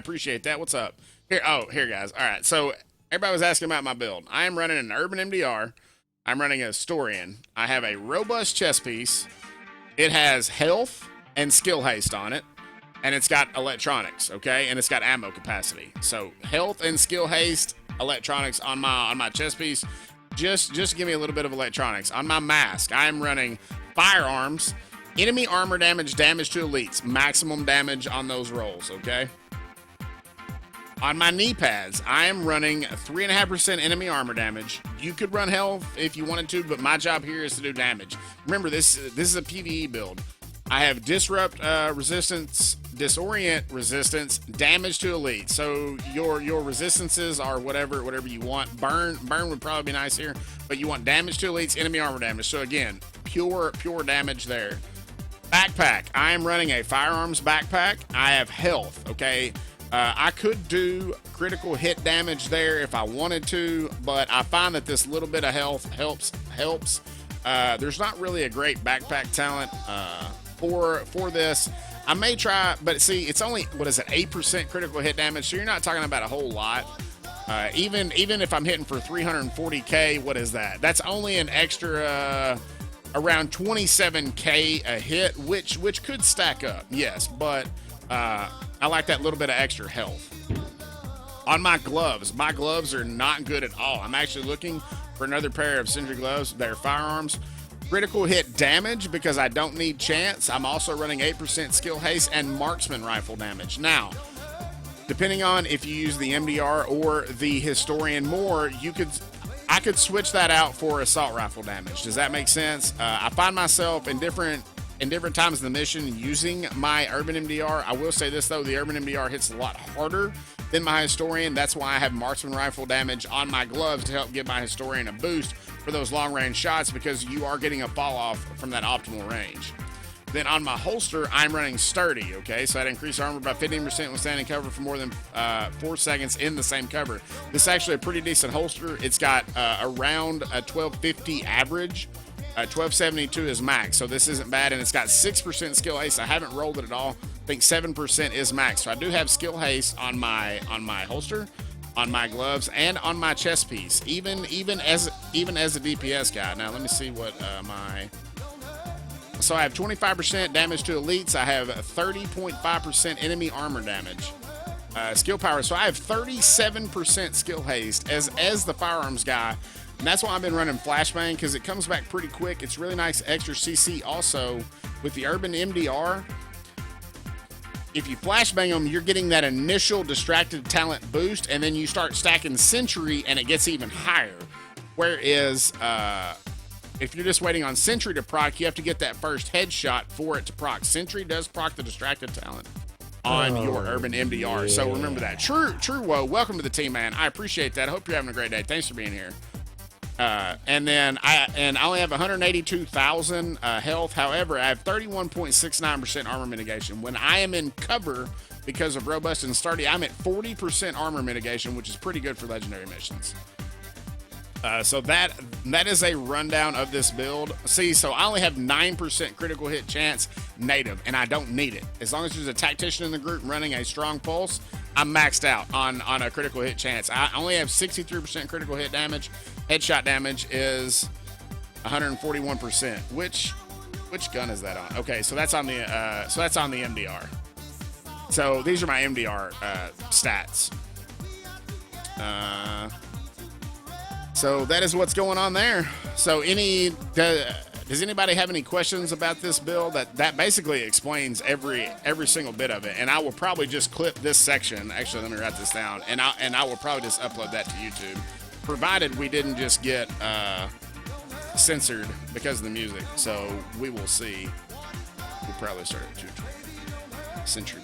appreciate that. What's up? Here, guys. All right. So everybody was asking about my build. I am running an Urban MDR. I'm running a Historian. I have a robust chest piece. It has health and skill haste on it, and it's got electronics, okay? And it's got ammo capacity. So health and skill haste, electronics on my chest piece. Just give me a little bit of electronics. On my mask, I am running firearms, enemy armor damage to elites, maximum damage on those rolls, okay? On my knee pads, I am running 3.5% enemy armor damage. You could run health if you wanted to, but my job here is to do damage. Remember, this is a PvE build. I have disrupt resistance, disorient resistance, damage to elite. So your resistances are whatever you want. Burn would probably be nice here, but you want damage to elites, enemy armor damage. So again, pure damage there. Backpack. I am running a firearms backpack. I have health. Okay. I could do critical hit damage there if I wanted to, but I find that this little bit of health helps. There's not really a great backpack talent for this. I may try, but see, it's only, 8% critical hit damage, so you're not talking about a whole lot. Even if I'm hitting for 340k, what is that? That's only an extra around 27k a hit, which could stack up, yes, but I like that little bit of extra health. On my gloves are not good at all. I'm actually looking for another pair of Sentry gloves. They're firearms. Critical hit damage because I don't need chance. I'm also running 8% skill haste and marksman rifle damage. Now, depending on if you use the MDR or the Historian more, I could switch that out for assault rifle damage. Does that make sense? I find myself in different times in the mission using my Urban MDR. I will say this though, the Urban MDR hits a lot harder than my Historian. That's why I have marksman rifle damage on my gloves to help give my Historian a boost for those long range shots, because you are getting a fall off from that optimal range. Then on my holster, I'm running Sturdy, okay? So I'd increase armor by 15% when standing cover for more than 4 seconds in the same cover. This is actually a pretty decent holster. It's got around a 1250 average. 1272 is max, so this isn't bad, and it's got 6% skill haste. I haven't rolled it at all. I think 7% is max, so I do have skill haste on my holster, on my gloves, and on my chest piece. Even as a DPS guy. Now let me see what So I have 25% damage to elites. I have 30.5% enemy armor damage. Skill power. So I have 37% skill haste as the firearms guy. And that's why I've been running flashbang, because it comes back pretty quick. It's really nice extra CC. Also, with the Urban MDR, if you flashbang them, you're getting that initial distracted talent boost, and then you start stacking Sentry, and it gets even higher. Whereas, if you're just waiting on Sentry to proc, you have to get that first headshot for it to proc. Sentry does proc the distracted talent on your Urban MDR. Yeah. So remember that. True, whoa. Welcome to the team, man. I appreciate that. I hope you're having a great day. Thanks for being here. And then I only have 182,000 health. However, I have 31.69% armor mitigation. When I am in cover because of robust and sturdy, I'm at 40% armor mitigation, which is pretty good for legendary missions. So that is a rundown of this build. See, so I only have 9% critical hit chance native, and I don't need it. As long as there's a tactician in the group running a strong pulse, I'm maxed out on a critical hit chance. I only have 63% critical hit damage. Headshot damage is 141%. Which gun is that on? Okay, so that's on the MDR. So these are my MDR stats. So that is what's going on there. So does anybody have any questions about this build? That basically explains every single bit of it. And I will probably just clip this section. Actually, let me write this down. And I will probably just upload that to YouTube, provided we didn't just get censored because of the music. So we will see. We'll probably start at 220. Sentry.